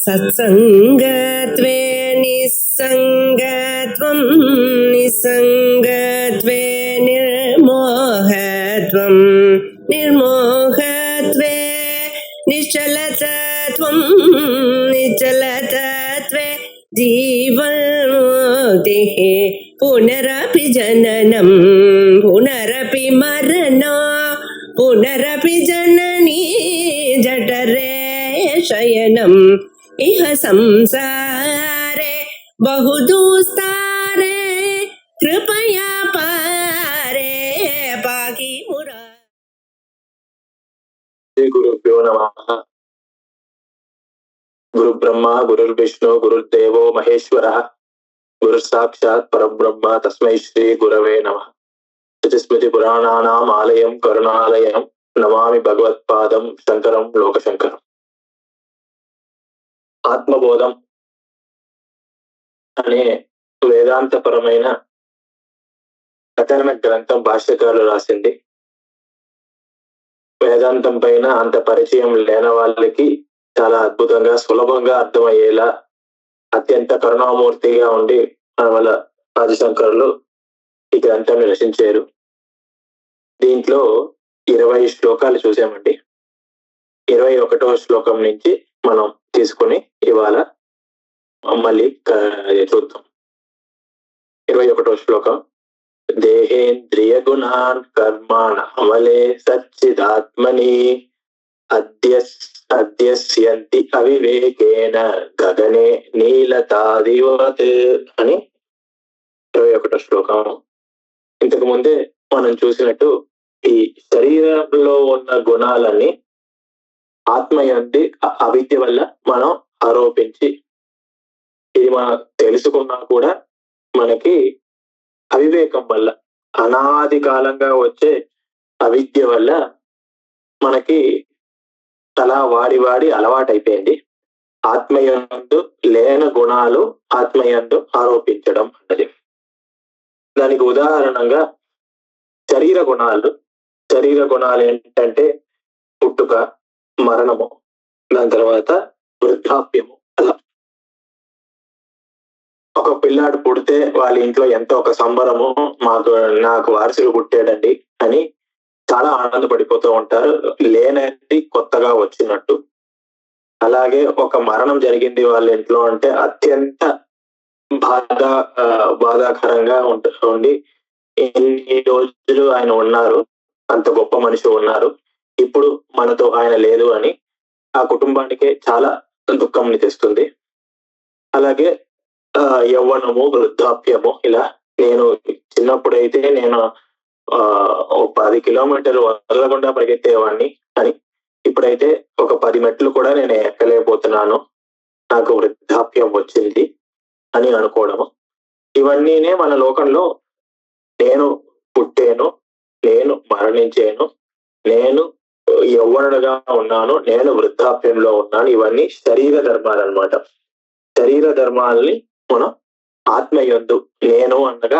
సత్సంగత్వే నిస్సంగత్వం నిస్సంగత్వే నిర్మోహత్వం నిర్మోహత్వే నిశ్చలతత్వం నిశ్చలతత్వే జీవన్ముక్తిః పునరపి జననం పునరపి మరణం పునరపి జననీ జఠరే శయనం ఇహ సంసారే బహుదూస్తారే కృపయా పారే పాకి మురా. శ్రీ గురుభ్యో నమః. గురు బ్రహ్మ గురుర్విష్ణు గురుర్దేవో మహేశ్వరః గురు సాక్షాత్ పరబ్రహ్మ తస్మై శ్రీ గురవే నమః. శృతిస్మృతి పురాణానాం ఆలయం కరుణాలయం నమామి భగవత్పాదం శంకరం లోకశంకరం. ఆత్మబోధం అనే వేదాంతపరమైన కథన గ్రంథం భాష్యకారులు రాసింది. వేదాంతం పైన అంత పరిచయం లేని వాళ్ళకి చాలా అద్భుతంగా సులభంగా అర్థమయ్యేలా అత్యంత కరుణామూర్తిగా ఉండి మన ఆదిశంకరులు ఈ గ్రంథాన్ని రచించారు. దీంట్లో 20 శ్లోకాలు చూసామండి. 21వ శ్లోకం నుంచి మనం తీసుకుని ఇవాళ మళ్ళీ చూద్దాం. 21వ శ్లోకం. దేహేంద్రియ గుణాన్ కర్మాణ అమలే సచ్చిదాత్మని అధ్యస్యంతి అవివేకేన గగనే నీలతాదివత్ అని 21వ శ్లోకం. ఇంతకు ముందే మనం చూసినట్టు ఈ శరీరంలో ఉన్న గుణాలన్నీ ఆత్మయంది అవిద్య వల్ల మనం ఆరోపించి ఇది మనం తెలుసుకున్నా కూడా మనకి అవివేకం వల్ల అనాది కాలంగా వచ్చే అవిద్య వల్ల మనకి అలా వాడి అలవాటైపోయింది. ఆత్మయందు లేని గుణాలు ఆత్మయందు ఆరోపించడం అన్నది. దానికి ఉదాహరణగా శరీర గుణాలు ఏంటంటే పుట్టుక, మరణము, దాని తర్వాత వృద్ధాప్యము. అలా ఒక పిల్లాడు పుడితే వాళ్ళ ఇంట్లో ఎంతో ఒక సంబరము, నాకు వారసుడు పుట్టాడండి అని చాలా ఆనందపడిపోతూ ఉంటారు, లేనది కొత్తగా వచ్చినట్టు. అలాగే ఒక మరణం జరిగింది వాళ్ళ ఇంట్లో అంటే అత్యంత బాధాకరంగా ఉండి ఎన్ని రోజులు ఆయన ఉన్నారు, అంత గొప్ప మనిషి ఉన్నారు, ఇప్పుడు మనతో ఆయన లేదు అని ఆ కుటుంబానికే చాలా దుఃఖంని తెస్తుంది. అలాగే యవ్వనము, వృద్ధాప్యము. ఇలా నేను చిన్నప్పుడైతే నేను 10 కిలోమీటర్లు వదలకుండా పరిగెత్తేవాడిని అని ఇప్పుడైతే ఒక 10 మెట్లు కూడా నేను ఎక్కలేకపోతున్నాను, నాకు వృద్ధాప్యం వచ్చింది అని అనుకోవడము. ఇవన్నీనే మన లోకంలో నేను పుట్టాను, నేను మరణించాను, నేను యవ్వనుడుగా ఉన్నాను, నేను వృద్ధాప్యంలో ఉన్నాను. ఇవన్నీ శరీర ధర్మాలు అన్నమాట. శరీర ధర్మాలని మనం ఆత్మయందు, నేను అనగా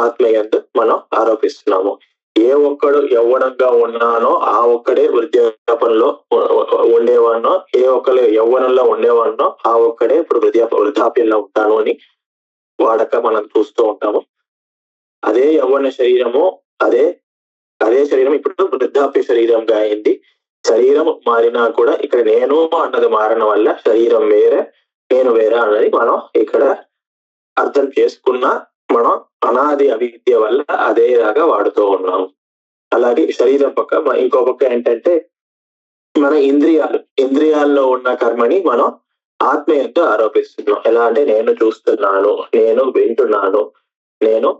ఆత్మయందు మనం ఆరోపిస్తున్నాము. ఏ ఒక్కడు యవ్వనంగా ఉన్నానో ఆ ఒక్కడే వృద్ధాపంలో ఉండేవాడినో, ఏ ఒక్కరు యవ్వనంలో ఉండేవాడినో ఆ ఒక్కడే ఇప్పుడు వృద్ధాప్యంలో ఉంటాను అని వాడక మనం చూస్తూ ఉంటాము. అదే యవ్వన శరీరము, అదే శరీరం ఇప్పుడు వృద్ధాప్య శరీరంగా అయింది. శరీరం మారినా కూడా ఇక్కడ నేను అన్నది మారిన వల్ల శరీరం వేరే, నేను వేరే అన్నది మనం ఇక్కడ అర్థం చేసుకున్నా మనం అనాది అవిద్య వల్ల అదేలాగా వాడుతూ ఉన్నాం. అలాగే శరీరం పక్క ఇంకో పక్క ఏంటంటే మన ఇంద్రియాల్లో ఉన్న కర్మని మనం ఆత్మయంతో ఆరోపిస్తున్నాం. ఎలా అంటే నేను చూస్తున్నాను, నేను వింటున్నాను, నేను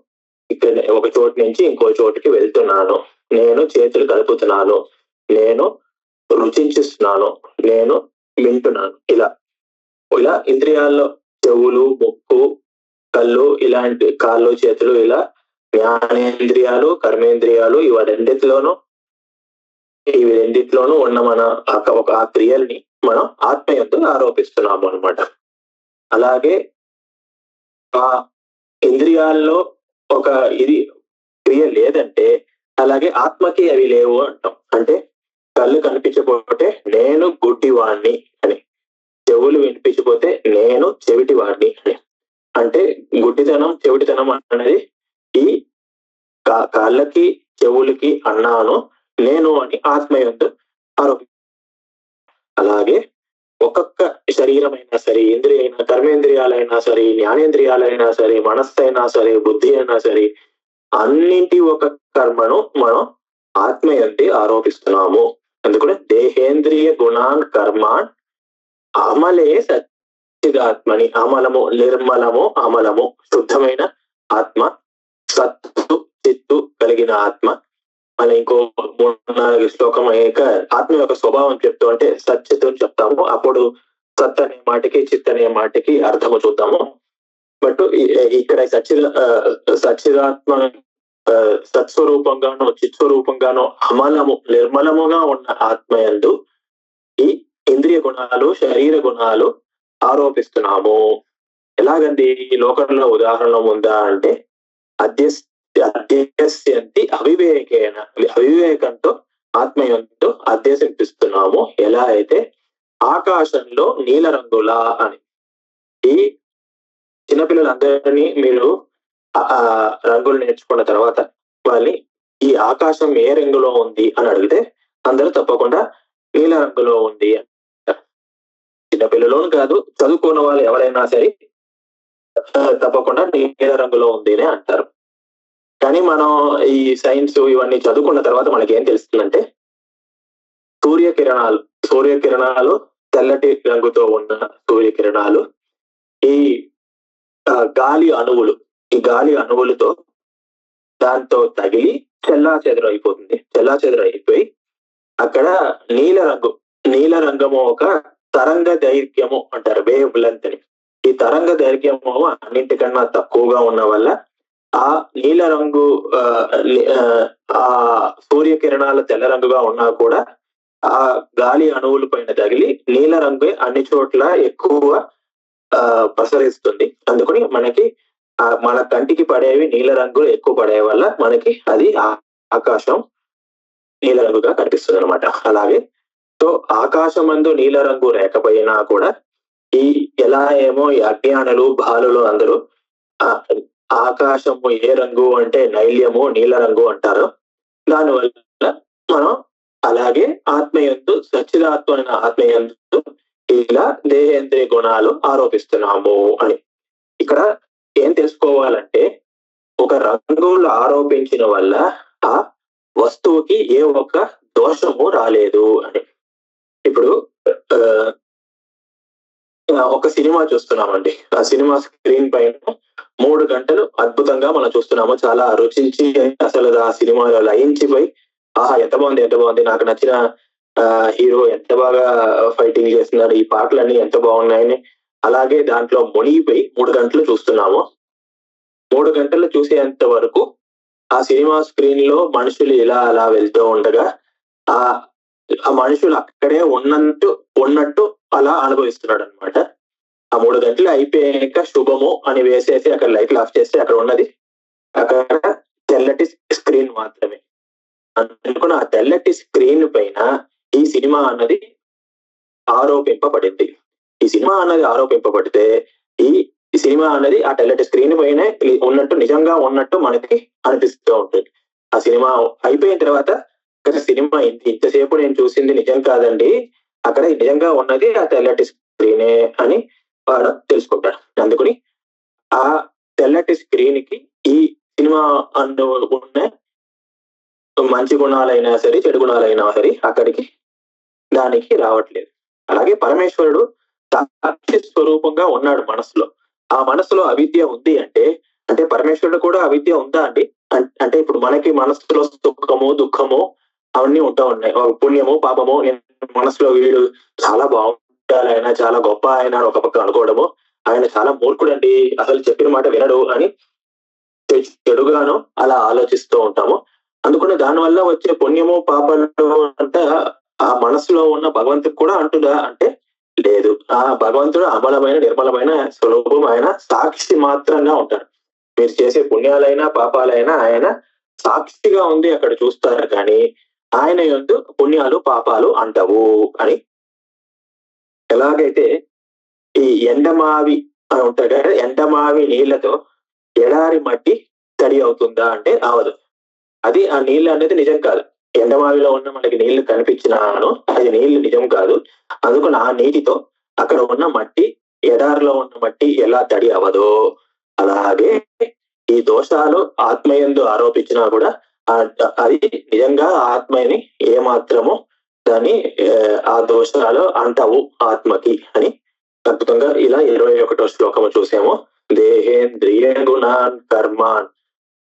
ఇక్కడ ఒక చోటు నుంచి ఇంకో చోటుకి వెళ్తున్నాను, నేను చేతులు కలుపుతున్నాను, నేను రుచించిస్తున్నాను, నేను వింటున్నాను. ఇలా ఇంద్రియాల్లో చెవులు, ముక్కు, కళ్ళు, ఇలాంటి కాళ్ళు, చేతులు, ఇలా జ్ఞానేంద్రియాలు, కర్మేంద్రియాలు, ఇవి రెండిట్లోనూ ఉన్న మన ఒక ఆ క్రియల్ని మనం ఆత్మయంతో ఆరోపిస్తున్నాము అన్నమాట. అలాగే ఆ ఇంద్రియాల్లో ఒక ఇది క్రియ లేదంటే అలాగే ఆత్మకి అవి లేవు అంటాం. అంటే కళ్ళు కనిపించకపోతే నేను గుడ్డివాణ్ణి అని, చెవులు వినిపించిపోతే నేను చెవిటి వాడిని అని. అంటే గుడ్డితనం చెవిటితనం అనేది ఈ కాళ్ళకి చెవులకి అన్నాను నేను అని ఆత్మయందు ఆరోపి. అలాగే ఒక్కొక్క శరీరమైనా సరే, ఇంద్రియ అయినా, కర్మేంద్రియాలైనా సరే, జ్ఞానేంద్రియాలైనా సరే, మనస్సు అయినా సరే, బుద్ధి అయినా సరే, అన్నింటి ఒక కర్మను మనం ఆత్మయంతి ఆరోపిస్తున్నాము. అందుకనే దేహేంద్రియ గుణాన్ కర్మాన్ అమలే సచ్చిదాత్మని. అమలము నిర్మలము, అమలము శుద్ధమైన ఆత్మ, సత్తు చిత్తు కలిగిన ఆత్మ. మళ్ళీ ఇంకో 3-4 శ్లోకం అయ్యాక ఆత్మ యొక్క స్వభావం చెప్తూ అంటే సచ్చిత్ అని చెప్తాము. అప్పుడు సత్ అనే మాటకి చిత్ అనే మాటకి అర్థము చూద్దాము. బట్ ఇక్కడ సచ్చిదాత్మ సత్స్వరూపంగానో చిత్స్వరూపంగానో అమలము నిర్మలముగా ఉన్న ఆత్మయందు ఈ ఇంద్రియ గుణాలు శరీర గుణాలు ఆరోపిస్తున్నాము. ఎలాగండి ఈ లోకంలో ఉదాహరణ ఉందా అంటే అధ్యస్యంతి అవివేకేన, అవివేకంతో ఆత్మయంతో అధ్యసిస్తున్నాము. ఎలా అయితే ఆకాశంలో నీల రంగులా అని. ఈ చిన్నపిల్లలందరినీ మీరు రంగులు నేర్చుకున్న తర్వాత వాళ్ళని ఈ ఆకాశం ఏ రంగులో ఉంది అని అడిగితే అందరూ తప్పకుండా నీల రంగులో ఉంది అంటారు. చిన్నపిల్లలోను కాదు, చదువుకున్న వాళ్ళు ఎవరైనా సరే తప్పకుండా నీల రంగులో ఉంది అని అంటారు. కానీ మనం ఈ సైన్స్ ఇవన్నీ చదువుకున్న తర్వాత మనకి ఏం తెలుస్తుందంటే సూర్యకిరణాలు తెల్లటి రంగుతో ఉన్న సూర్యకిరణాలు ఈ గాలి అణువులతో దాంతో తగిలి చెల్లాచెదరు అయిపోయి అక్కడ నీల రంగము ఒక తరంగ దైర్ఘ్యము అంటారు, వేవ్ లెంత్ అని. ఈ తరంగ దైర్ఘ్యము అన్నింటికన్నా తక్కువగా ఉన్న వల్ల ఆ నీల రంగు ఆ సూర్యకిరణాలు తెల్ల రంగుగా ఉన్నా కూడా ఆ గాలి అణువుల పైన తగిలి నీల రంగు అన్ని చోట్ల ఎక్కువ ప్రసరిస్తుంది. అందుకని మనకి మన కంటికి పడేవి నీల రంగులు ఎక్కువ పడే వల్ల మనకి అది ఆకాశం నీల రంగుగా కనిపిస్తుంది అనమాట. అలాగే సో ఆకాశమందు నీల రంగు లేకపోయినా కూడా ఈ ఎలా ఏమో ఈ అజ్ఞానులు బాలులు అందరూ ఆకాశము ఏ రంగు అంటే నైల్యము నీల రంగు అంటారు. దానివల్ల మనం అలాగే ఆత్మయందు సచ్చిదాత్మ ఆత్మయందు ఇలా దేహేంద్రియ గుణాలు ఆరోపిస్తున్నాము అని. ఇక్కడ ఏం తెలుసుకోవాలంటే ఒక రంగులు ఆరోపించిన వల్ల ఆ వస్తువుకి ఏ ఒక్క దోషము రాలేదు అని. ఇప్పుడు ఒక సినిమా చూస్తున్నామండి. ఆ సినిమా స్క్రీన్ పైన 3 గంటలు అద్భుతంగా మనం చూస్తున్నాము. చాలా రుచించి అసలు ఆ సినిమాలో లయించిపోయి ఆహా ఎంత బాగుంది, నాకు నచ్చిన హీరో ఎంత బాగా ఫైటింగ్ చేస్తున్నారు, ఈ పాటలన్నీ ఎంత బాగున్నాయని అలాగే దాంట్లో మునిగిపోయి 3 గంటలు చూస్తున్నాము. 3 గంటలు చూసేంత వరకు ఆ సినిమా స్క్రీన్ లో మనుషులు ఇలా అలా వెళ్తూ ఉండగా ఆ మనుషులు అక్కడే ఉన్నట్టు అలా అనుభవిస్తున్నాడు అనమాట. ఆ 3 గంటలు అయిపోయాక శుభము అని వేసేసి అక్కడ లైట్లు ఆఫ్ చేస్తే అక్కడ ఉన్నది అక్కడ తెల్లటి స్క్రీన్ మాత్రమే. అనుకున్న ఆ తెల్లటి స్క్రీన్ పైన ఈ సినిమా అన్నది ఆరోపింపబడింది. ఈ సినిమా అన్నది ఆరోపింపబడితే ఈ సినిమా అన్నది ఆ తెల్లటి స్క్రీన్ పైన ఉన్నట్టు నిజంగా ఉన్నట్టు మనకి అనిపిస్తూ ఉంటుంది. ఆ సినిమా అయిపోయిన తర్వాత సినిమా ఇంతసేపు నేను చూసింది నిజం కాదండి, అక్కడ నిజంగా ఉన్నది ఆ తెల్లటి స్క్రీనే అని వాడు తెలుసుకుంటాడు. అందుకని ఆ తెల్లటి స్క్రీన్ కి ఈ సినిమా ఉన్న మంచి గుణాలైనా సరే చెడు గుణాలైనా సరే అక్కడికి దానికి రావట్లేదు. అలాగే పరమేశ్వరుడు సాక్షి స్వరూపంగా ఉన్నాడు మనసులో. ఆ మనసులో అవిద్య ఉంది అంటే పరమేశ్వరుడు కూడా అవిద్య ఉందా అండి? అంటే ఇప్పుడు మనకి మనసులో సుఖము దుఃఖము అవన్నీ ఉంటా ఉన్నాయి, పుణ్యము పాపము. మనసులో వీడు చాలా బాగుంటాడు, ఆయన చాలా గొప్ప ఆయన ఒక పక్క అనుకోవడము, ఆయన చాలా మూర్ఖుడండి అసలు చెప్పిన మాట వినడు అని చెడుగాను అలా ఆలోచిస్తూ ఉంటాము. అందుకని దానివల్ల వచ్చే పుణ్యము పాపాలు అంతా ఆ మనసులో ఉన్న భగవంతుడికి కూడా అంటుందా అంటే లేదు. ఆ భగవంతుడు అమలమైన నిర్మలమైన స్వరూపం, ఆయన సాక్షి మాత్రంగా ఉంటాడు. మీరు చేసే పుణ్యాలైనా పాపాలైనా ఆయన సాక్షిగా ఉంది అక్కడ చూస్తారు, కానీ ఆయన యందు పుణ్యాలు పాపాలు అంటవు అని. ఎలాగైతే ఈ ఎండమావి అని ఉంటారు కదా, ఎండమావి నీళ్లతో ఎడారి మట్టి తడి అవుతుందా అంటే అవదు. అది ఆ నీళ్ళు అనేది నిజం కాదు. ఎండమావిలో ఉన్న మనకి నీళ్లు కనిపించినాను అది నీళ్లు నిజం కాదు. అందుకని ఆ నీటితో అక్కడ ఉన్న మట్టి, ఎడారిలో ఉన్న మట్టి ఎలా తడి అవదో అలాగే ఈ దోషాలు ఆత్మయందు ఆరోపించినా కూడా అది నిజంగా ఆత్మని ఏమాత్రము దాన్ని ఆ దోషాలు అంటవు ఆత్మకి అని అద్భుతంగా ఇలా 21వ శ్లోకము చూసాము. దేహేంద్రియ గుణాన్ కర్మాన్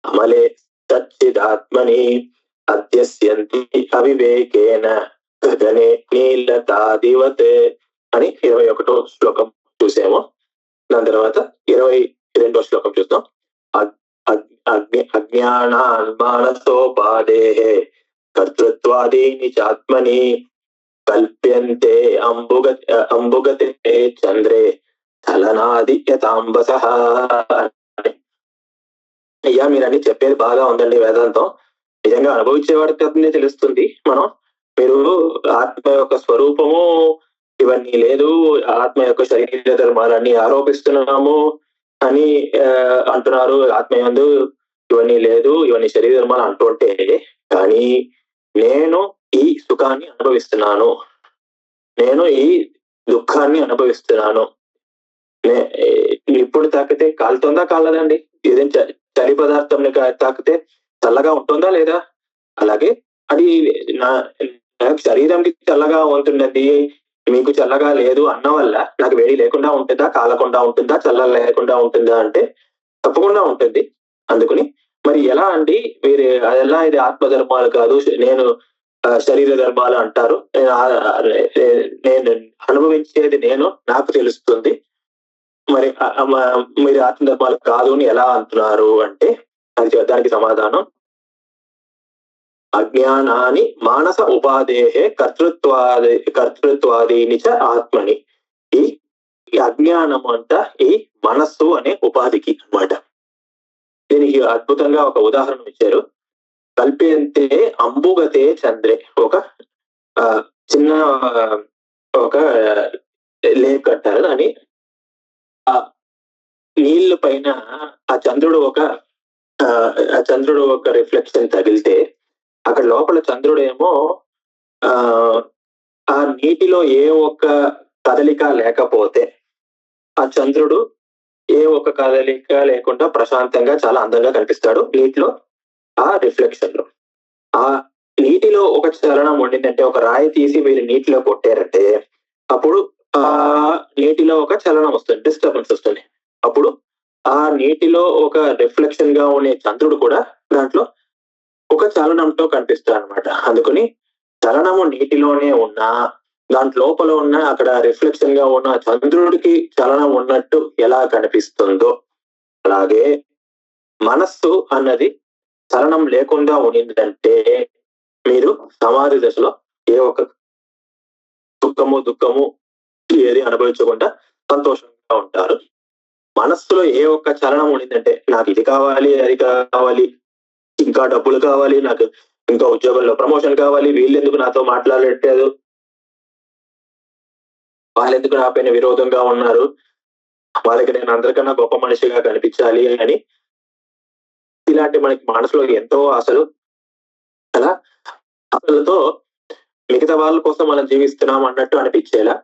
అమలే సచ్చిదాత్మని అధ్యస్యంతి అవివేకేన గగనే నీలతాదివత్ అని 21వ శ్లోకం చూసాము. దాని తర్వాత 22వ శ్లోకం చూద్దాం. అజ్ఞానాన్ మానసోపాదేః కర్తృత్వాదీని చాత్మని కల్ప్యంతే అంబుగతే చంద్రే చలనాది యతాంబసః. అయ్యా మీరు అన్ని చెప్పేది బాగా ఉందండి, వేదాంతం నిజంగా అనుభవించేవాడికి అతనే తెలుస్తుంది. మీరు ఆత్మ యొక్క స్వరూపము ఇవన్నీ లేదు, ఆత్మ యొక్క శరీర ధర్మాలన్నీ ఆరోపిస్తున్నాము అని అంటున్నారు. ఆత్మయందు ఇవన్నీ లేదు, ఇవన్నీ శరీర ధర్మాలు అంటుంటే, కానీ నేను ఈ సుఖాన్ని అనుభవిస్తున్నాను, నేను ఈ దుఃఖాన్ని అనుభవిస్తున్నాను. ఇప్పుడు తాకితే కాలుతుందా కాలదండి? ఏదైనా చలి పదార్థం తాకితే చల్లగా ఉంటుందా లేదా? అలాగే అది నా శరీరంకి చల్లగా ఉంటుందండి, మీకు చల్లగా లేదు అన్న వల్ల నాకు వేడి లేకుండా ఉంటుందా, కాలకుండా ఉంటుందా, చల్ల లేకుండా ఉంటుందా అంటే తప్పకుండా ఉంటుంది. అందుకని మరి ఎలా అండి మీరు ఎలా ఇది ఆత్మధర్మాలు కాదు నేను శరీర ధర్మాలు అంటారు? నేను అనుభవించేది నేను, నాకు తెలుస్తుంది, మరి మీరు ఆత్మధర్మాలు కాదు అని ఎలా అంటున్నారు అంటే దానికి సమాధానం అజ్ఞానాని మానస ఉపాదేహ కర్తృత్వాదీని చ ఆత్మని. ఈ అజ్ఞానం అంట ఈ మనస్సు అనే ఉపాధికి అన్నమాట. దీనికి అద్భుతంగా ఒక ఉదాహరణ ఇచ్చారు. కల్ప్యంతే అంబుగతే చంద్రే, ఒక చిన్న ఒక లేక్ అంటారు అని, ఆ నీళ్ల పైన ఆ చంద్రుడు ఒక రిఫ్లెక్షన్ తగిలితే అక్కడ లోపల చంద్రుడు ఏమో ఆ నీటిలో ఏ ఒక్క కదలిక లేకపోతే ఆ చంద్రుడు ఏ ఒక్క కదలిక లేకుండా ప్రశాంతంగా చాలా అందంగా కనిపిస్తాడు నీటిలో. ఆ రిఫ్లెక్షన్ లో ఆ నీటిలో ఒక చలనం ఉండిందంటే, ఒక రాయి తీసి మీరు నీటిలో కొట్టారంటే అప్పుడు ఆ నీటిలో ఒక చలనం వస్తుంది, డిస్టర్బెన్స్ వస్తుంది. అప్పుడు ఆ నీటిలో ఒక రిఫ్లెక్షన్ గా ఉండే చంద్రుడు కూడా దాంట్లో ఒక చలనంతో కనిపిస్తాడు అనమాట. అందుకని చలనము నీటిలోనే ఉన్నా దాంట్ లోపల ఉన్న అక్కడ రిఫ్లెక్షన్ గా ఉన్న చంద్రుడికి చలనం ఉన్నట్టు ఎలా కనిపిస్తుందో అలాగే మనస్సు అన్నది చలనం లేకుండా ఉండిందంటే మీరు సమాధి దశలో ఏ ఒక్క దుఃఖము ఏది అనుభవించకుండా సంతోషంగా ఉంటారు. మనస్సులో ఏ ఒక్క చలనం ఉండిందంటే నాకు ఇది కావాలి, అది కావాలి, ఇంకా డబ్బులు కావాలి, నాకు ఇంకా ఉద్యోగంలో ప్రమోషన్ కావాలి, వీళ్ళెందుకు నాతో మాట్లాడట్లేదు, వాళ్ళెందుకు నా పైన విరోధంగా ఉన్నారు, వాళ్ళకి నేను అందరికన్నా గొప్ప మనిషిగా కనిపించాలి అని ఇలాంటి మనకి మనసులో ఎంతో ఆశలు, అలా ఆశలతో మిగతా వాళ్ళ కోసం మనం జీవిస్తున్నాం అన్నట్టు అనిపించేలా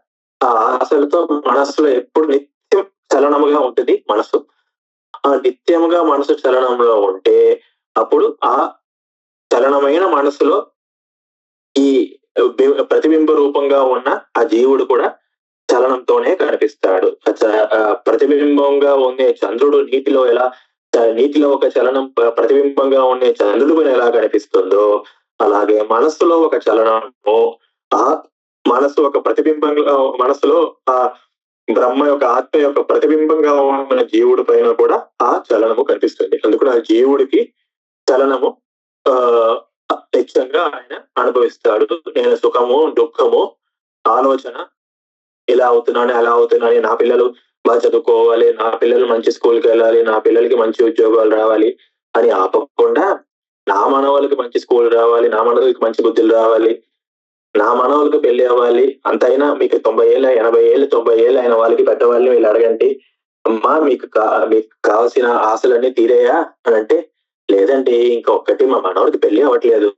ఆ ఆశలతో మనస్సులో ఎప్పుడు నిత్యం చలనముగా ఉంటుంది మనసు. ఆ నిత్యముగా మనసు చలనంలో ఉంటే అప్పుడు ఆ చలనమైన మనసులో ఈ ప్రతిబింబ రూపంగా ఉన్న ఆ జీవుడు కూడా చలనంతోనే కనిపిస్తాడు. ప్రతిబింబంగా ఉండే చంద్రుడు నీటిలో ఒక చలనం ప్రతిబింబంగా ఉండే చంద్రుడు పైన ఎలా కనిపిస్తుందో అలాగే మనస్సులో ఒక చలనము, ఆ మనస్సు ఒక ప్రతిబింబంగా, మనస్సులో ఆ బ్రహ్మ యొక్క ఆత్మ యొక్క ప్రతిబింబంగా ఉన్న జీవుడి పైన కూడా ఆ చలనము కనిపిస్తుంది. అందుకని ఆ జీవుడికి చలనము నిత్యంగా ఆయన అనుభవిస్తాడు. నేను సుఖము దుఃఖము ఆలోచన ఇలా అవుతున్నాను అలా అవుతున్నాను, నా పిల్లలు బాగా చదువుకోవాలి, నా పిల్లలు మంచి స్కూల్కి వెళ్ళాలి, నా పిల్లలకి మంచి ఉద్యోగాలు రావాలి అని ఆపకుండా నా మనవాళ్ళకి మంచి స్కూల్ రావాలి, నా మనవాళ్ళకి మంచి బుద్ధులు రావాలి, నా మనవలకు పెళ్లి అవ్వాలి అంతైనా మీకు 90 ఏళ్ళు 80 ఏళ్ళు 90 ఏళ్ళు అయిన వాళ్ళకి పెద్దవాళ్ళని వీళ్ళు అడగండి, అమ్మా మీకు కావాల్సిన ఆశలన్నీ తీరేయా అని అంటే, లేదండి ఇంకొకటి మా మనవడికి పెళ్లి అవ్వట్లేదు,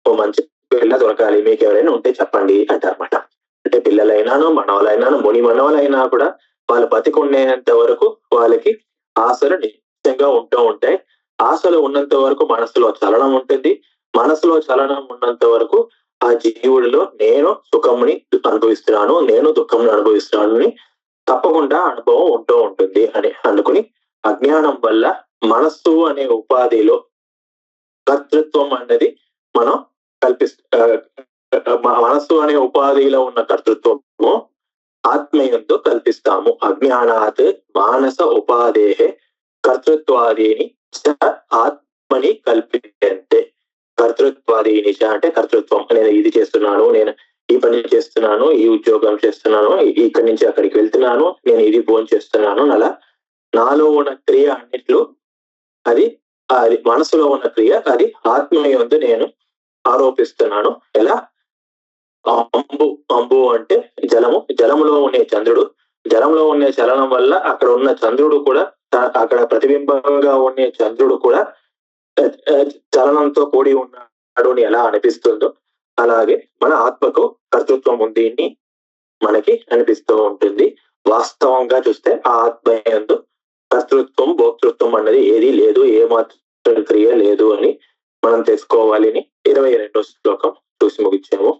ఓ మంచి పిల్ల దొరకాలి, మీకు ఎవరైనా ఉంటే చెప్పండి అంటారన్నమాట. అంటే పిల్లలైనాను మనవలైనాను ముని మనవలైనా కూడా వాళ్ళు బతికుండేంత వరకు వాళ్ళకి ఆశలు నిశ్చయంగా ఉంటూ ఉంటాయి. ఆశలు ఉన్నంత వరకు మనసులో చలనం ఉంటుంది. మనసులో చలనం ఉన్నంత వరకు ఆ జీవుడిలో నేను సుఖముని అనుభవిస్తున్నాను, నేను దుఃఖంని అనుభవిస్తున్నాను అని తప్పకుండా అనుభవం ఉంటూ ఉంటుంది అని అనుకుని, అజ్ఞానం వల్ల మనస్సు అనే ఉపాధిలో కర్తృత్వం అనేది మనం మనస్సు అనే ఉపాధిలో ఉన్న కర్తృత్వము ఆత్మయంతో కల్పిస్తాము. అజ్ఞానాత్ మానస ఉపాధేహే కర్తృత్వాదీని ఆత్మని కల్పితే. కర్తృత్వాదీని అంటే కర్తృత్వం, నేను ఇది చేస్తున్నాను, నేను ఈ పని చేస్తున్నాను, ఈ ఉద్యోగం చేస్తున్నాను, ఇక్కడి నుంచి అక్కడికి వెళ్తున్నాను, నేను ఇది భోజనం చేస్తున్నాను, అలా నాలో ఉన్న క్రియ అన్నిట్లో అది మనసులో ఉన్న క్రియ అది ఆత్మయందు నేను ఆరోపిస్తున్నాను. ఎలా? అంబు అంటే జలము, జలములో ఉండే చంద్రుడు, జలంలో ఉండే చలనం వల్ల అక్కడ ఉన్న చంద్రుడు కూడా, అక్కడ ప్రతిబింబంగా ఉండే చంద్రుడు కూడా చలనంతో కూడి ఉన్నాడు అని ఎలా అనిపిస్తుందో అలాగే మన ఆత్మకు కర్తృత్వం ఉంది అని మనకి అనిపిస్తూ ఉంటుంది. వాస్తవంగా చూస్తే ఆ ఆత్మయందు కర్తృత్వం భోక్తృత్వం అన్నది ఏది లేదు, ఏ మాత్రం క్రియ లేదు అని మనం తెలుసుకోవాలి అని 22వ శ్లోకం చూసి ముగించాము.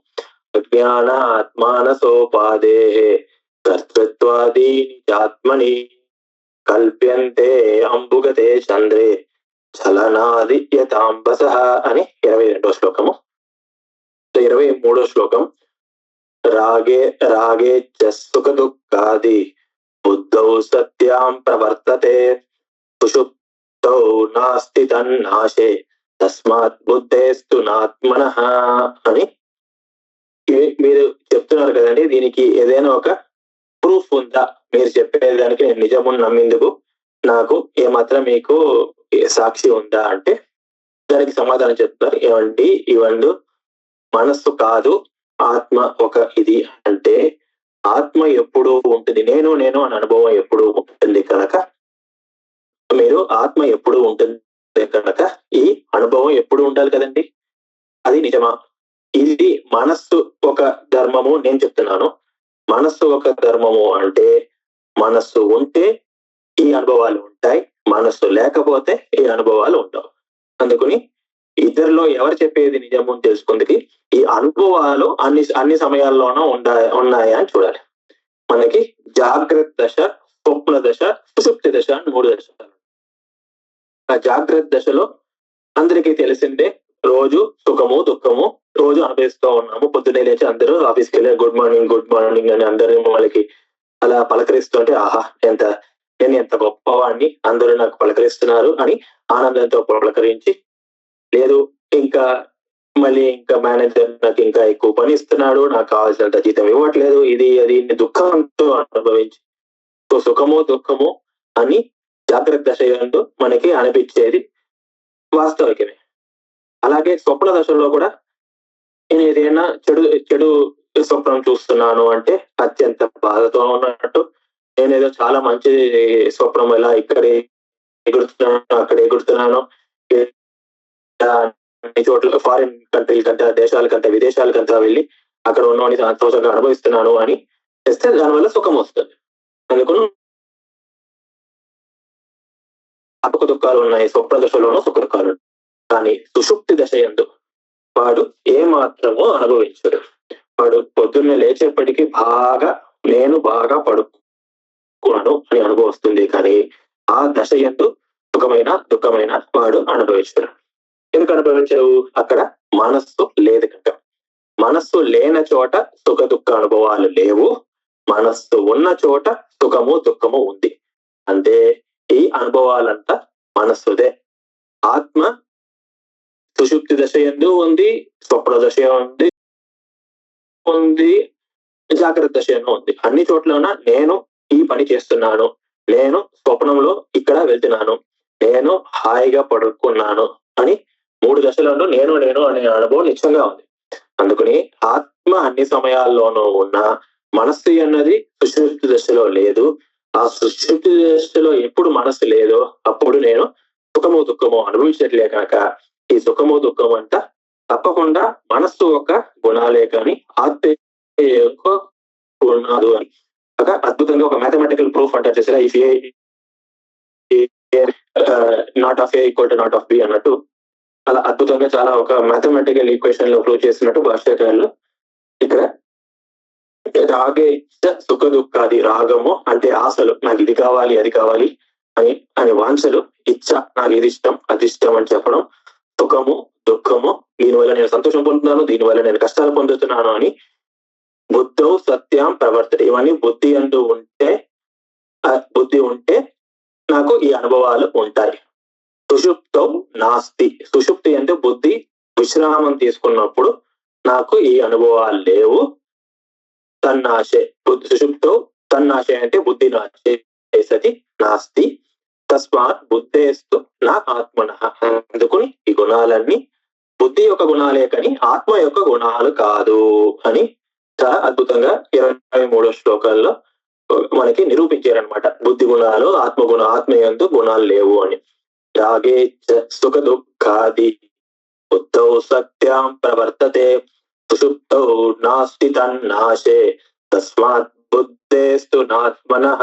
జ్ఞాన ఆత్మానసోపాదే కర్తృత్వాదీని చాత్మని కల్ప్యంతే అంబుగతే చంద్రే చలనాదియతాంబస అని 22వ శ్లోకము. 23వ శ్లోకం రాగే రాగే సుఖ దుఃఖాది బుద్ధౌ సత్యాం ప్రవర్తతే సుషుప్తౌ నాస్తి తన్నాశే తస్మాత్ బుద్ధేస్తు నాత్మనః అని మీరు చెప్తున్నారు కదండి. దీనికి ఏదైనా ఒక ప్రూఫ్ ఉందా? మీరు చెప్పేదానికి నేను నిజముని నమ్మేందుకు నాకు ఏమాత్రం మీకు సాక్షి ఉందా అంటే దానికి సమాధానం చెప్తున్నారు. ఏమండి ఇవండు మనస్సు కాదు ఆత్మ ఒక ఇది అంటే ఆత్మ ఎప్పుడు ఉంటుంది, నేను నేను అని అనుభవం ఎప్పుడు ఉంటుంది కనుక మీరు ఆత్మ ఎప్పుడు ఉంటుంది కనుక ఈ అనుభవం ఎప్పుడు ఉండాలి కదండి. అది నిజమా? ఇది మనస్సు ఒక ధర్మము నేను చెప్తున్నాను. మనస్సు ఒక ధర్మము అంటే మనస్సు ఉంటే ఈ అనుభవాలు ఉంటాయి, మనస్సు లేకపోతే ఈ అనుభవాలు ఉండవు. అందుకని ఇద్దరిలో ఎవరు చెప్పేది నిజము అని తెలుసుకుందికి ఈ అనుభవాలు అన్ని సమయాల్లోనూ ఉన్నాయా అని చూడాలి. మనకి జాగ్రత్త దశ, స్వప్న దశ, సుషుప్తి దశ అని 3 దశలు. ఆ జాగ్రత్త దశలో అందరికీ తెలిసిందే రోజు సుఖము దుఃఖము రోజు అనుభవిస్తూ ఉన్నాము. పొద్దున్నే లేచి అందరూ ఆఫీస్కి వెళ్ళి గుడ్ మార్నింగ్ అని అందరూ మనకి అలా పలకరిస్తుంటే ఆహా నేను ఎంత గొప్పవాడిని, అందరూ నాకు పలకరిస్తున్నారు అని ఆనందంతో పలకరించి, లేదు ఇంకా మళ్ళీ ఇంకా మేనేజర్ నాకు ఇంకా ఎక్కువ పని ఇస్తున్నాడు, నాకు కావాల్సినంత జీతం ఇవ్వట్లేదు, ఇది అది దుఃఖంతో అనుభవించి సుఖము దుఃఖము అని జాగ్రత్త దశ యందు మనకి అనిపించేది వాస్తవికమే. అలాగే స్వప్న దశలో కూడా నేను ఏదైనా చెడు స్వప్నం చూస్తున్నాను అంటే అత్యంత బాధతో ఉన్నట్టు, నేనేదో చాలా మంచి స్వప్నం ఎలా ఇక్కడ ఎగురుతున్నాను అక్కడ ఎగురుతున్నాను, చోట్ల ఫారిన్ కంట్రీలకంతా దేశాలకంతా విదేశాలకంతా వెళ్ళి అక్కడ ఉన్నవాడిని సంతోషంగా అనుభవిస్తున్నాను అని చేస్తే దానివల్ల సుఖం వస్తుంది. అందుకని సుఖ దుఃఖాలు ఉన్నాయి, స్వప్న దశలోనూ సుఖ దుఃఖాలు. కానీ సుషుప్తి దశ యందు వాడు ఏ మాత్రమో అనుభవించడు. వాడు పొద్దున్నే లేచేప్పటికీ నేను బాగా పడుకున్నాను అని అనుభవం వస్తుంది. కానీ ఆ దశ యందు సుఖమైన దుఃఖమైన వాడు అనుభవించడు. ఎందుకు అనుభవించవు? అక్కడ మనస్సు లేదు కనుక. మనస్సు లేని చోట సుఖ దుఃఖ అనుభవాలు లేవు, మనస్సు ఉన్న చోట సుఖము దుఃఖము ఉంది. అంటే ఈ అనుభవాలంతా మనస్సుదే. ఆత్మ సుషుప్తి దశ యందు ఉంది, స్వప్న దశ ఉంది, జాగ్రత్త దశ ఉంది. అన్ని చోట్లన నేను ఈ పని చేస్తున్నాను, నేను స్వప్నంలో ఇక్కడ వెళ్తున్నాను, నేను హాయిగా పడుకున్నాను అని 3 దశలలో నేను అనే అనుభవం నిశ్చయంగా ఉంది. అందుకని ఆత్మ అన్ని సమయాల్లోనూ ఉన్న మనస్సు అన్నది సుషుప్తి దశలో లేదు. ఆ సుషుప్తి దశలో ఎప్పుడు మనస్సు లేదో అప్పుడు నేను సుఖము దుఃఖము అనుభవించట్లే కనుక ఈ సుఖము దుఃఖం అంతా తప్పకుండా మనస్సు యొక్క గుణాలే కానీ ఆత్మ యొక్క గుణాలు అని ఒక అద్భుతంగా ఒక మ్యాథమెటికల్ ప్రూఫ్ అంటారు చేసారా, if A not of A equal to not of B అన్నట్టు అలా అద్భుతంగా చాలా ఒక మ్యాథమెటికల్ ఈక్వేషన్ లో ప్రూవ్ చేసినట్టు భాష్యకారులు ఇక్కడ రాగే సుఖ దుఃఖాది, రాగము అంటే ఆశలు, నాకు ఇది కావాలి అది కావాలి అని వాంఛలు, ఇచ్చ నాకు ఇది ఇష్టం అది ఇష్టం అని చెప్పడం, సుఖము దుఃఖము దీనివల్ల నేను సంతోషం పొందుతున్నాను దీనివల్ల నేను కష్టాలు పొందుతున్నాను అని బుద్ధౌ సత్యం ప్రవర్తన, ఇవన్నీ బుద్ధి ఉంటే నాకు ఈ అనుభవాలు ఉంటాయి. సుషుప్తౌ నాస్తి, సుషుప్తి అంటే బుద్ధి విశ్రామం తీసుకున్నప్పుడు నాకు ఈ అనుభవాలు లేవు. తన్నాశే సుషుప్తో తన్నాశే అంటే బుద్ధి నాశేసతి నాస్తి తస్మాత్ బుద్ధేస్తు నా ఆత్మన, అందుకుని ఈ గుణాలన్నీ బుద్ధి యొక్క గుణాలే కానీ ఆత్మ యొక్క గుణాలు కాదు అని చాలా అద్భుతంగా 23వ శ్లోకాల్లో మనకి నిరూపించారనమాట. బుద్ధి గుణాలు ఆత్మయందు గుణాలు లేవు అని. రాగే సుఖ దుఃఖాది బుద్ధౌ సత్యం ప్రవర్తతే సుషుప్తౌ నాస్తి తన్నాశే తస్మాత్ బుద్ధేస్తు నాత్మనః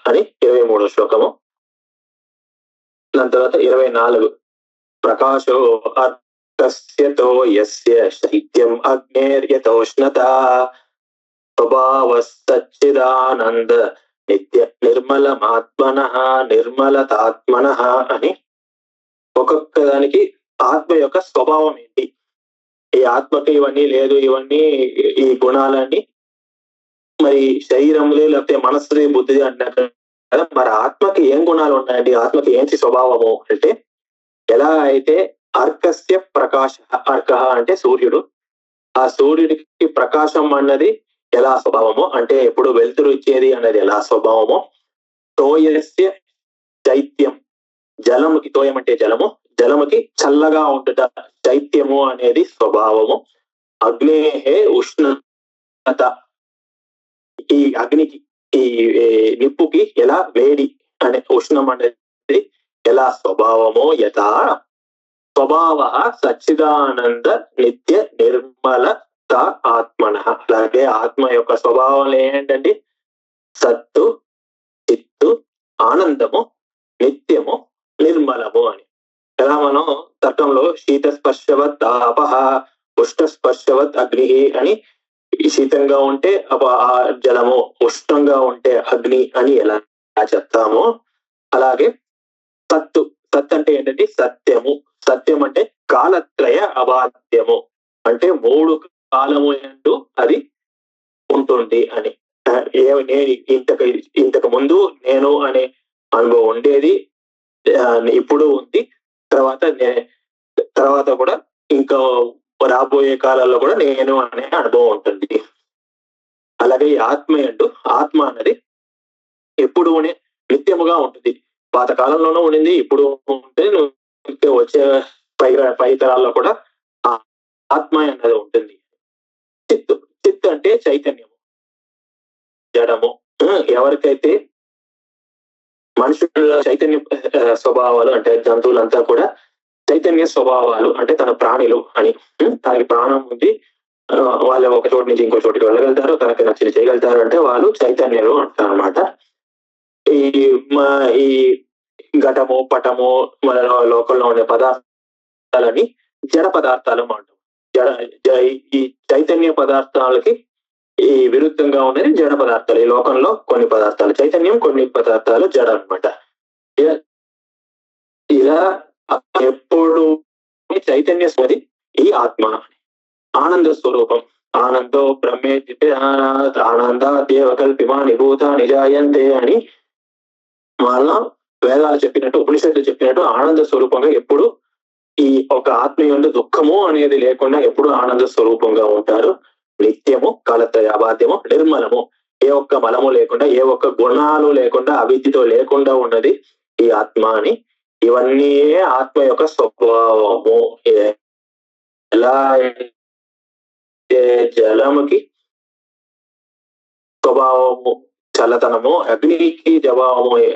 అని 23వ శ్లోకము. దాని తర్వాత 24 ప్రకాశో అర్కస్యతో యస్య శైత్యం అగ్నేర్యతోష్ణత స్వభావః సచ్చిదానంద నిత్య నిర్మలమాత్మనః నిర్మలతాత్మనః అని ఒక్కొక్క దానికి ఆత్మ యొక్క స్వభావం ఏంటి, ఈ ఆత్మకి ఇవన్నీ లేదు, ఇవన్నీ ఈ గుణాలన్నీ మరి శరీరంలో లేకపోతే మనస్సు బుద్ధి అంటారు కదా, మరి ఆత్మకి ఏం గుణాలు ఉన్నాయండి, ఆత్మకి ఏంటి స్వభావము అంటే ఎలా అయితే అర్కస్య ప్రకాశ, అర్క అంటే సూర్యుడు, ఆ సూర్యుడికి ప్రకాశం అన్నది ఎలా స్వభావమో అంటే ఎప్పుడు వెలుతురు ఇచ్చేది అన్నది ఎలా స్వభావమో, తోయస్య చైత్యం జలముకి, తోయం అంటే జలము, జలముకి చల్లగా ఉంటుట చైత్యము అనేది స్వభావము, అగ్నేహే ఉష్ణత ఈ అగ్నికి ఈ నిప్పుకి ఎలా వేడి అనే ఉష్ణం అనేది ఎలా స్వభావమో యథా స్వభావ సచ్చిదానంద నిత్య నిర్మలత ఆత్మన, అలాగే ఆత్మ యొక్క స్వభావం ఏంటంటే సత్తు చిత్తు ఆనందము నిత్యము నిర్మలము అని. ఎలా మనం తర్కంలో శీతస్పర్శవత్ తాపః ఉష్ణస్పర్శవత్ అగ్ని అని, శీతంగా ఉంటే జలము, ఉష్ణంగా ఉంటే అగ్ని అని ఎలా చెప్తామో అలాగే సత్తు అంటే ఏంటంటే సత్యము, సత్యం అంటే కాలత్రయ అబాధ్యము అంటే 3 కాలము ఎందు అది ఉంటుంది అని. నేను ఇంతకు ముందు నేను అనే అనుభవం ఉండేది, ఇప్పుడు ఉంది, తర్వాత కూడా ఇంకా రాబోయే కాలాల్లో కూడా నేను అనే అనుభవం ఉంటుంది. అలాగే ఈ ఆత్మ అన్నది ఎప్పుడు నిత్యముగా ఉంటుంది, పాతకాలంలోనూ ఉండింది, ఇప్పుడు ఉంటే వచ్చే పై తరాల్లో కూడా ఆ ఆత్మ అన్నది ఉంటుంది. చిత్తు అంటే చైతన్యము, జడము. ఎవరికైతే మనుషుల చైతన్య స్వభావాలు అంటే జంతువులంతా కూడా చైతన్య స్వభావాలు అంటే తన ప్రాణులు అని, తనకి ప్రాణం ఉంది, వాళ్ళు ఒక చోటు నుంచి ఇంకో చోటికి వెళ్ళగలుగుతారు, తనకి నచ్చిన చేయగలుగుతారు అంటే వాళ్ళు చైతన్యులు అంటారు అనమాట. ఈ ఘటము పటము మన లోకంలో ఉండే పదార్థాలని జడ పదార్థాలు అంటాం. ఈ చైతన్య పదార్థాలకి ఈ విరుద్ధంగా ఉన్నది జడ పదార్థాలు. ఈ లోకంలో కొన్ని పదార్థాలు చైతన్యం, కొన్ని పదార్థాలు జడ అనమాట. ఇలా ఎప్పుడు చైతన్య స్వది ఈ ఆత్మ ఆనంద స్వరూపం. ఆనందో బ్రహ్మే ఆనంద దేవ కల్పిమాని భూతాని జాయంతే అని వాళ్ళ వేదాలు చెప్పినట్టు, ఉపనిషత్తులు చెప్పినట్టు ఆనంద స్వరూపంగా ఎప్పుడు ఈ ఒక ఆత్మీయుడు దుఃఖము అనేది లేకుండా ఎప్పుడు ఆనంద స్వరూపంగా ఉంటారు. నిత్యము కాలత్రయ అబాధ్యము నిర్మలము, ఏ ఒక్క మలము లేకుండా ఏ ఒక్క గుణాలు లేకుండా అవిద్యతో లేకుండా ఉన్నది ఈ ఆత్మ అని. ఇవన్నీ ఆత్మ యొక్క స్వభావము. ఎలా జలముకి స్వభావము చల్లతనము, అగ్నికి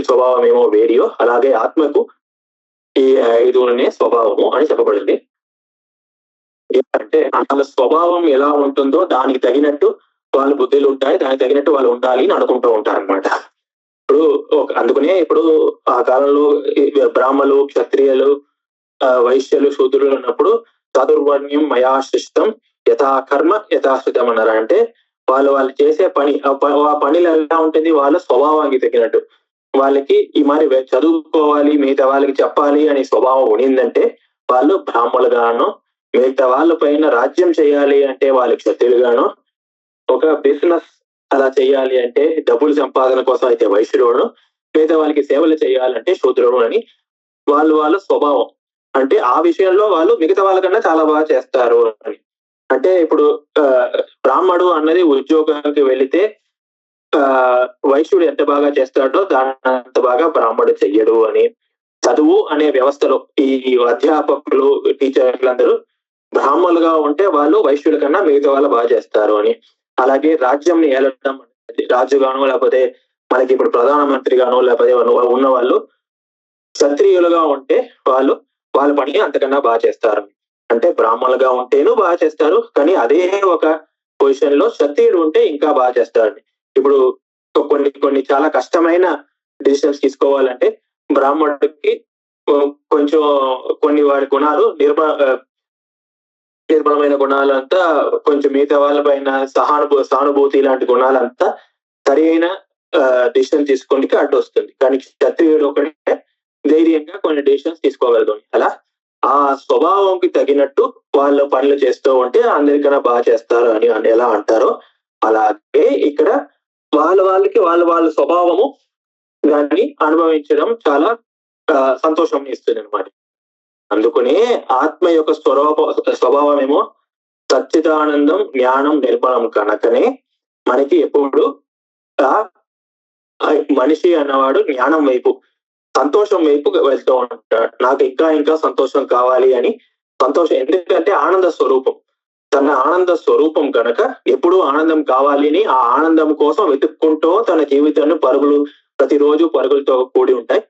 స్వభావం ఏమో వేడియో, అలాగే ఆత్మకు ఈ 5 స్వభావము అని చెప్పబడింది. అంటే వాళ్ళ స్వభావం ఎలా ఉంటుందో దానికి తగినట్టు వాళ్ళ బుద్ధులు ఉంటాయి, దానికి తగినట్టు వాళ్ళు ఉండాలి అని అనుకుంటూ ఉంటారు అనమాట. ఇప్పుడు అందుకనే ఇప్పుడు ఆ కాలంలో బ్రాహ్మలు, క్షత్రియులు, వైశ్యులు, శూద్రులు ఉన్నప్పుడు చాతుర్వర్ణ్యం మయా సృష్టం యథా కర్మ యథాశ్రుతం అన్నారు. అంటే వాళ్ళు చేసే పని, ఆ పనిలో ఎలా ఉంటుంది, వాళ్ళ స్వభావానికి తగినట్టు. వాళ్ళకి ఈ మరి చదువుకోవాలి, మిగతా వాళ్ళకి చెప్పాలి అనే స్వభావం ఉండిందంటే వాళ్ళు బ్రాహ్మణులుగాను, మిగతా వాళ్ళ పైన రాజ్యం చేయాలి అంటే వాళ్ళు క్షత్రియులుగాను, ఒక బిజినెస్ అలా చేయాలి అంటే డబ్బులు సంపాదన కోసం అయితే వైశ్యుడు, మిగతా వాళ్ళకి సేవలు చేయాలంటే శూద్రుడు అని వాళ్ళ స్వభావం. అంటే ఆ విషయంలో వాళ్ళు మిగతా వాళ్ళకన్నా చాలా బాగా చేస్తారు అని. అంటే ఇప్పుడు బ్రాహ్మడు అన్నది ఉద్యోగానికి వెళితే వైశ్యుడు ఎంత బాగా చేస్తాడో దాన్ని అంత బాగా బ్రాహ్మడు చెయ్యడు అని. చదువు అనే వ్యవస్థలో ఈ అధ్యాపకులు, టీచర్లందరూ బ్రాహ్మణులుగా ఉంటే వాళ్ళు వైశ్యుల కన్నా మిగతా వాళ్ళు బాగా చేస్తారు అని. అలాగే రాజ్యం ఏలడం, రాజుగానో లేకపోతే మనకి ఇప్పుడు ప్రధానమంత్రిగానో లేకపోతే ఉన్న వాళ్ళు క్షత్రియులుగా ఉంటే వాళ్ళు వాళ్ళ పని అంతకన్నా బాగా చేస్తారు. అంటే బ్రాహ్మణులుగా ఉంటేనూ బాగా చేస్తారు, కానీ అదే ఒక పొజిషన్ లో క్షత్రియుడు ఉంటే ఇంకా బాగా చేస్తారు. ఇప్పుడు కొన్ని చాలా కష్టమైన డిసిషన్స్ తీసుకోవాలంటే బ్రాహ్మణుడికి కొంచెం కొన్ని వాడి గుణాలు నిర్మలమైన గుణాలంతా, కొంచెం మిగతా వాళ్ళ పైన సానుభూతి లాంటి గుణాలంతా సరి అయిన డిసిషన్ తీసుకోనికి అడ్డు వస్తుంది. కానీ క్షత్రియుడు ఒకటే ధైర్యంగా కొన్ని డిసిషన్స్ తీసుకోగలదు. అలా ఆ స్వభావంకి తగినట్టు వాళ్ళ పనులు చేస్తూ ఉంటే అందరికన్నా బాగా చేస్తారు అని ఎలా అంటారో, అలాగే ఇక్కడ వాళ్ళకి వాళ్ళ స్వభావము దాన్ని అనుభవించడం చాలా సంతోషం ఇస్తుంది అనమాట. అందుకనే ఆత్మ యొక్క స్వభావం ఏమో సచ్చిదానందం, జ్ఞానం, నిర్మలం కనుకనే మనకి ఎప్పుడు మనిషి అన్నవాడు జ్ఞానం వైపు, సంతోషం వైపు వెళ్తూ ఉంటాడు. నాకు ఇంకా సంతోషం కావాలి అని. సంతోషం ఎందుకంటే ఆనంద స్వరూపం, తన ఆనంద స్వరూపం కనుక ఎప్పుడు ఆనందం కావాలి అని ఆ ఆనందం కోసం వెతుక్కుంటూ తన జీవితాన్ని ప్రతిరోజు పరుగులతో కూడి ఉంటాయి.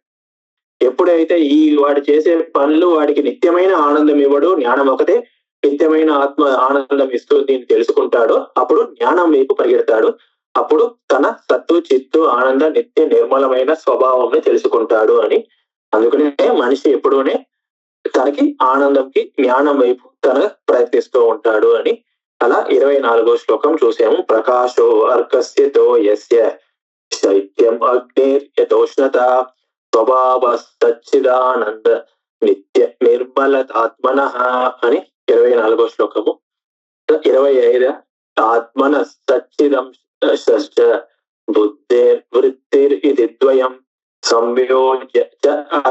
ఎప్పుడైతే వాడు చేసే పనులు వాడికి నిత్యమైన ఆనందం ఇవ్వడు, జ్ఞానం ఒకటే నిత్యమైన ఆత్మ ఆనందం ఇస్తూ దీన్ని తెలుసుకుంటాడో అప్పుడు జ్ఞానం వైపు పరిగెడతాడు. అప్పుడు తన సత్తు, చిత్తు, ఆనంద, నిత్య నిర్మలమైన స్వభావం తెలుసుకుంటాడు అని. అందుకనే మనిషి ఎప్పుడూనే తనకి ఆనందంకి, జ్ఞానం వైపు ప్రయత్నిస్తూ ఉంటాడు అని. అలా 24వ శ్లోకం చూసాము. ప్రకాశో అర్కస్యతో యస్య శైత్యం అగ్నిర్యతోష్ణత స్వభావ సచ్చిదానంద నిత్య నిర్మలతాత్మనః అని 24వ శ్లోకము. 25 ఆత్మన సచ్చిదం బుద్ధిర్వృత్తిర్ ఇది ద్వయం సంయోజ్య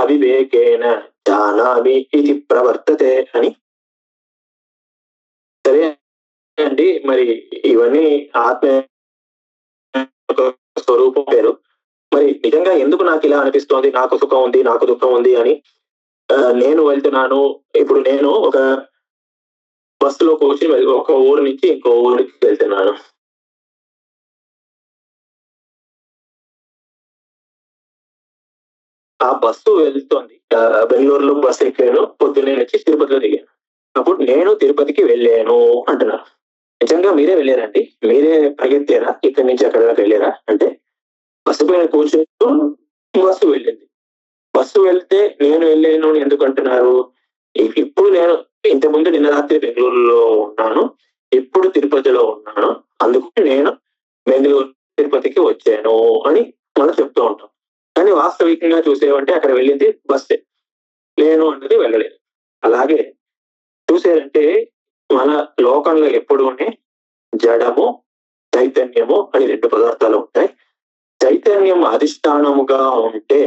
అవివేకేన జానామి ఇది ప్రవర్తతే అని. సరే అండి, మరి ఇవన్నీ ఆత్మ స్వరూపం పేరు. మరి నిజంగా ఎందుకు నాకు ఇలా అనిపిస్తోంది, నాకు సుఖం ఉంది, నాకు దుఃఖం ఉంది అని నేను వెళ్తున్నాను. ఇప్పుడు నేను ఒక బస్సులో కూర్చొని ఒక ఊరు నుంచి ఇంకో ఊరికి వెళ్తున్నాను. ఆ బస్సు వెళ్తోంది, బెంగళూరులో బస్సు ఎక్కాను, పొద్దున్నే వచ్చి తిరుపతిలో దిగాను. అప్పుడు నేను తిరుపతికి వెళ్ళాను అంటున్నారు. నిజంగా మీరే వెళ్ళారండి? మీరే పరిగెత్తారా ఇక్కడి నుంచి అక్కడ దాకా వెళ్ళారా అంటే బస్సు పైన కూర్చుంటూ బస్సు వెళ్ళింది. బస్సు వెళ్తే నేను వెళ్ళాను ఎందుకు అంటున్నారు? ఇప్పుడు నేను ఇంతకుముందు నిన్న రాత్రి బెంగళూరులో ఉన్నాను, ఇప్పుడు తిరుపతిలో ఉన్నాను, అందుకు నేను బెంగళూరు తిరుపతికి వచ్చాను అని మనం చెప్తూ ఉంటాం. కానీ వాస్తవికంగా చూసేవంటే అక్కడ వెళ్ళింది బస్సే, నేను అన్నది వెళ్ళలేదు. అలాగే చూసారంటే మన లోకంలో ఎప్పుడూనే జడము, చైతన్యము అని 2 పదార్థాలు ఉంటాయి. చైతన్యం అధిష్టానముగా ఉంటే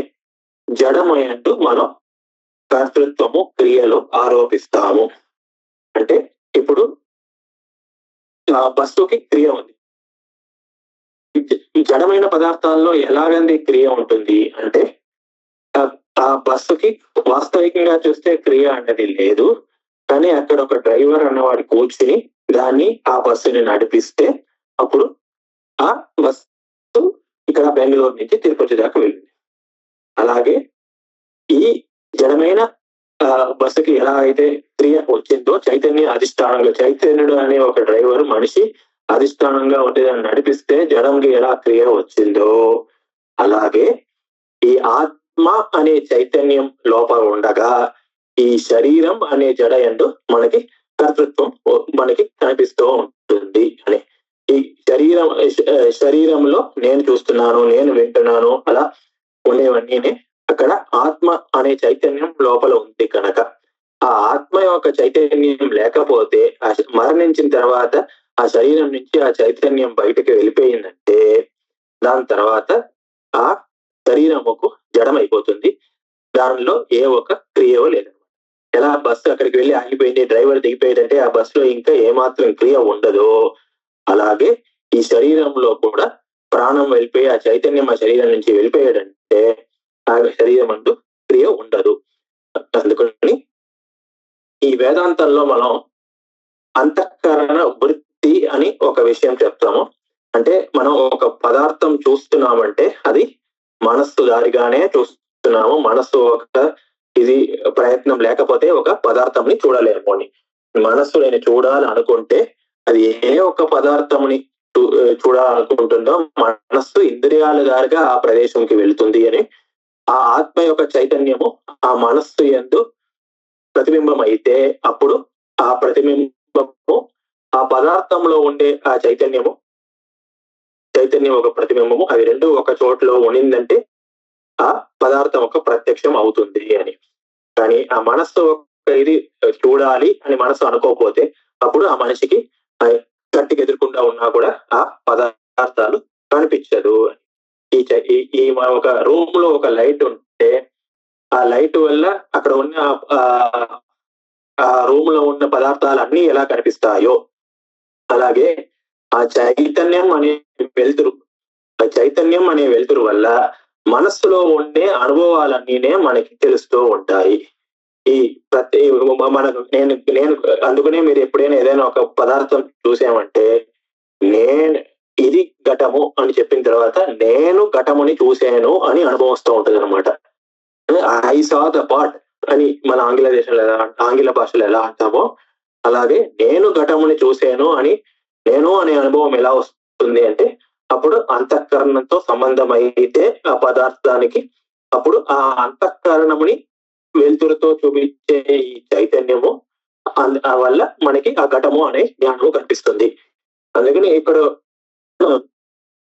జడమయందు మనం కర్తృత్వము, క్రియలు ఆరోపిస్తాము. అంటే ఇప్పుడు బస్సుకి క్రియ ఉంది, జడమైన పదార్థాల్లో ఎలాగంది క్రియ ఉంటుంది అంటే ఆ బస్సుకి వాస్తవికంగా చూస్తే క్రియ అనేది లేదు, కానీ అక్కడ ఒక డ్రైవర్ అన్నవాడు కూర్చుని దాన్ని ఆ బస్సుని నడిపిస్తే అప్పుడు ఆ బస్సు ఇక్కడ బెంగళూరు నుంచి తిరుపతి దాకా వెళ్ళింది. అలాగే ఈ జడమైన బస్సుకి ఎలా అయితే క్రియ వచ్చిందో చైతన్య అధిష్టానంగా, చైతన్యుడు అనే ఒక డ్రైవర్ మనిషి అధిష్టానంగా ఉంటే దాన్ని నడిపిస్తే జడంకి ఎలా క్రియ వచ్చిందో అలాగే ఈ ఆత్మ అనే చైతన్యం లోపల ఉండగా ఈ శరీరం అనే జడ ఎందు మనకి కర్తృత్వం మనకి కనిపిస్తూ ఉంటుంది అని. ఈ శరీరంలో నేను చూస్తున్నాను, నేను వింటున్నాను అలా ఉండేవన్నీ అక్కడ ఆత్మ అనే చైతన్యం లోపల ఉంది కనుక ఆ ఆత్మ యొక్క చైతన్యం లేకపోతే మరణించిన తర్వాత ఆ శరీరం నుంచి ఆ చైతన్యం బయటకు వెళ్ళిపోయిందంటే దాని తర్వాత ఆ శరీరముకు జడమైపోతుంది. దానిలో ఏ ఒక క్రియో లేదనమాట. ఎలా బస్సు అక్కడికి వెళ్ళి ఆగిపోయింది, డ్రైవర్ దిగిపోయిందంటే ఆ బస్సులో ఇంకా ఏమాత్రం క్రియ ఉండదో అలాగే ఈ శరీరంలో కూడా ప్రాణం వెళ్ళిపోయి ఆ చైతన్యం ఆ శరీరం నుంచి వెళ్ళిపోయాడంటే ఆ శరీరం అంటూ క్రియ ఉండదు. అందుకని ఈ వేదాంతంలో మనం అంతఃకరణ వృత్తి అని ఒక విషయం చెప్తాము. అంటే మనం ఒక పదార్థం చూస్తున్నామంటే అది మనస్సు దారిగానే చూస్తున్నాము. మనస్సు ఒక ఇది ప్రయత్నం లేకపోతే ఒక పదార్థంని చూడలేము అని. మనస్సు నేను చూడాలి అనుకుంటే అది ఏ ఒక పదార్థంని చూడాలనుకుంటుందో మనస్సు ఇంద్రియాల దారిగా ఆ ప్రదేశంకి వెళుతుంది అని. ఆ ఆత్మ యొక్క చైతన్యము ఆ మనస్సు యందు ప్రతిబింబం అయితే అప్పుడు ఆ ప్రతిబింబము ఆ పదార్థంలో ఉండే ఆ చైతన్యం ఒక ప్రతిబింబము అవి రెండు ఒక చోట్లో ఉండిందంటే ఆ పదార్థం ఒక ప్రత్యక్షం అవుతుంది అని. కానీ ఆ మనస్సు ఇది చూడాలి అని మనసు అనుకోకపోతే అప్పుడు ఆ మనిషికి గట్టికి ఎదుర్కొంటా ఉన్నా కూడా ఆ పదార్థాలు కనిపించదు. ఈ ఒక రూమ్ లో ఒక లైట్ ఉంటే ఆ లైట్ వల్ల అక్కడ ఉన్న ఆ రూమ్ లో ఉన్న పదార్థాలు అన్ని ఎలా కనిపిస్తాయో అలాగే ఆ చైతన్యం అనే వెలుతురు వల్ల మనస్సులో ఉండే అనుభవాలన్నీనే మనకి తెలుస్తూ ఉంటాయి. ఈ ప్రతి మనకు నేను అందుకనే మీరు ఎప్పుడైనా ఏదైనా ఒక పదార్థం చూసామంటే నేను ఇది ఘటము అని చెప్పిన తర్వాత నేను ఘటముని చూశాను అని అనుభవం వస్తూ ఉంటది అనమాట. ఐ సా ద పార్ట్ అని మన ఆంగ్ల భాషలో ఎలా అంటామో అలాగే నేను ఘటముని చూశాను అని నేను అనే అనుభవం ఎలా వస్తుంది అంటే అప్పుడు అంతఃకరణంతో సంబంధం అయితే ఆ పదార్థానికి అప్పుడు ఆ అంతఃకరణముని వెలుతురుతో చూపించే ఈ చైతన్యము వల్ల మనకి ఆ ఘటము అనే జ్ఞానము కనిపిస్తుంది. అందుకని ఇక్కడ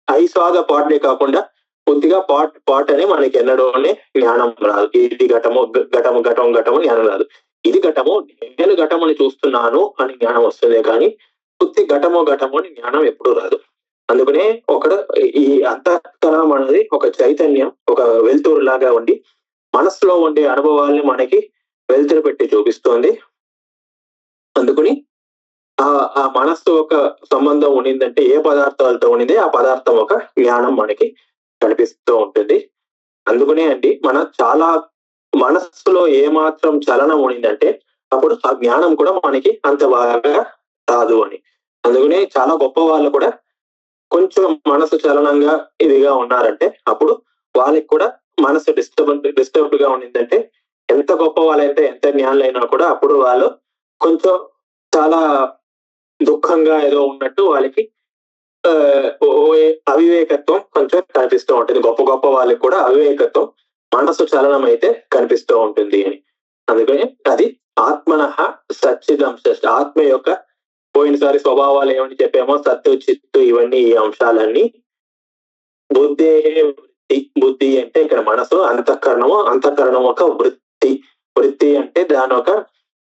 ఐ సా ద పార్ట్ కాకుండా కొద్దిగా పాట్ అని మనకి ఎన్నడోనే జ్ఞానం రాదు. ఇది ఘటము జ్ఞానం రాదు. ఇది ఘటము నేను ఘటముని చూస్తున్నాను అని జ్ఞానం వస్తుందే కానీ కొద్ది ఘటము అని జ్ఞానం ఎప్పుడూ రాదు. అందుకనే ఈ అంతఃకరణం అనేది ఒక చైతన్యం ఒక వెలుతురు లాగా ఉండి మనసులో ఉండే అనుభవాల్ని మనకి వెలుతురు పెట్టి చూపిస్తోంది. అందుకని ఆ మనస్సు ఒక సంబంధం ఉండిందంటే ఏ పదార్థాలతో ఉండింది ఆ పదార్థం ఒక జ్ఞానం మనకి కనిపిస్తూ ఉంటుంది. అందుకనే అండి మన చాలా మనస్సులో ఏ మాత్రం చలనం ఉండిందంటే అప్పుడు ఆ జ్ఞానం కూడా మనకి అంత బాగా రాదు అని. అందుకనే చాలా గొప్ప వాళ్ళు కూడా కొంచెం మనసు చలనంగా ఇదిగా ఉన్నారంటే అప్పుడు వాళ్ళకి కూడా మనసు డిస్టర్బ్డ్ గా ఉండిందంటే ఎంత గొప్ప వాళ్ళైతే ఎంత జ్ఞానులైనా కూడా అప్పుడు వాళ్ళు కొంచెం చాలా దుఃఖంగా ఏదో ఉన్నట్టు వాళ్ళకి అవివేకత్వం కొంచెం కనిపిస్తూ ఉంటుంది. గొప్ప వాళ్ళకి కూడా అవివేకత్వం మనసు చలనం అయితే కనిపిస్తూ ఉంటుంది అని. అందుకని అది ఆత్మనః సచ్చిదంశ ఆత్మ యొక్క పోయినసారి స్వభావాలు ఏమని చెప్పామో సత్తు చిత్తు ఇవన్నీ ఈ అంశాలన్నీ బుద్ధి అంటే ఇక్కడ మనసు అంతఃకరణం ఒక వృత్తి అంటే దాని ఒక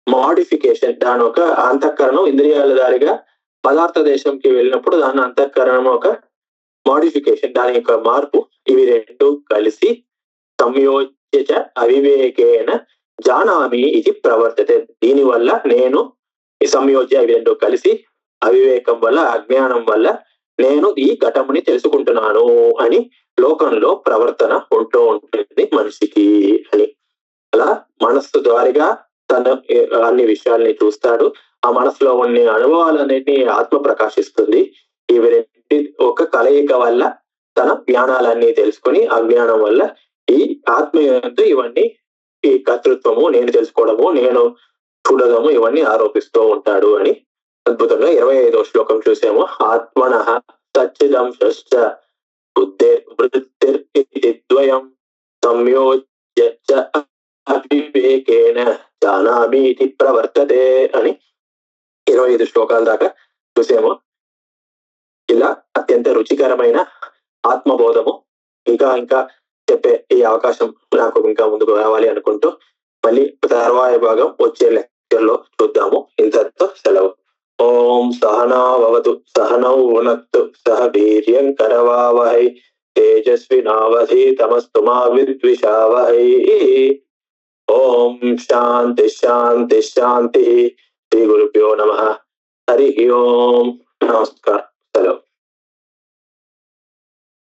మాడిఫికేషన్ దాని ఒక అంతఃకరణం ఇంద్రియాల దారిగా పదార్థ దేశంకి వెళ్ళినప్పుడు దాని అంతఃకరణం ఒక మాడిఫికేషన్ దాని యొక్క మార్పు ఇవి రెండు కలిసి సంయోజ్య అవివేకేన జానామి ఇది ప్రవర్తతే. దీనివల్ల నేను ఈ సంయోజ్య ఇవి రెండు కలిసి అవివేకం వల్ల అజ్ఞానం వల్ల నేను ఈ ఘటముని తెలుసుకుంటున్నాను అని లోకంలో ప్రవర్తన ఉంటూ ఉంటుంది మనిషికి అని. అలా మనస్సు ద్వారాగా తన అన్ని విషయాల్ని చూస్తాడు. ఆ మనసులో ఉన్న అనుభవాలన్నిటినీ ఆత్మ ప్రకాశిస్తుంది. ఇవి రెండి ఒక కలయిక వల్ల తన జ్ఞానాలన్నీ తెలుసుకుని అజ్ఞానం వల్ల ఈ ఆత్మ ఇవన్నీ ఈ కర్తృత్వము, నేను తెలుసుకోవడము, నేను చూడడము ఇవన్నీ ఆరోపిస్తూ ఉంటాడు అని అద్భుతంగా 25వ శ్లోకం చూసాము. ఆత్మనః సచ్చిదంశశ్చ బుద్ధిర్ద్వయం సంయోజ్య అవివేకేన జానామీతి ప్రవర్తతే అని 25 శ్లోకాల దాకా చూసాము. ఇలా అత్యంత రుచికరమైన ఆత్మబోధము ఇంకా ఇంకా చెప్పే ఈ అవకాశం నాకు ఇంకా ముందుకు రావాలి అనుకుంటూ మళ్ళీ తర్వాయి భాగం వచ్చే లెక్చర్ లో చూద్దాము. ఇంతటితో సెలవు. ఓం సహనావతు సహనౌ భునక్తు సహ వీర్యం కరవావహై తేజస్వినావధీతమస్తు మా విద్విషావహై. ఓం శాంతి శాంతి శాంతి. శ్రీ గురుభ్యో నమః. హరి ఓం. నమస్కారం.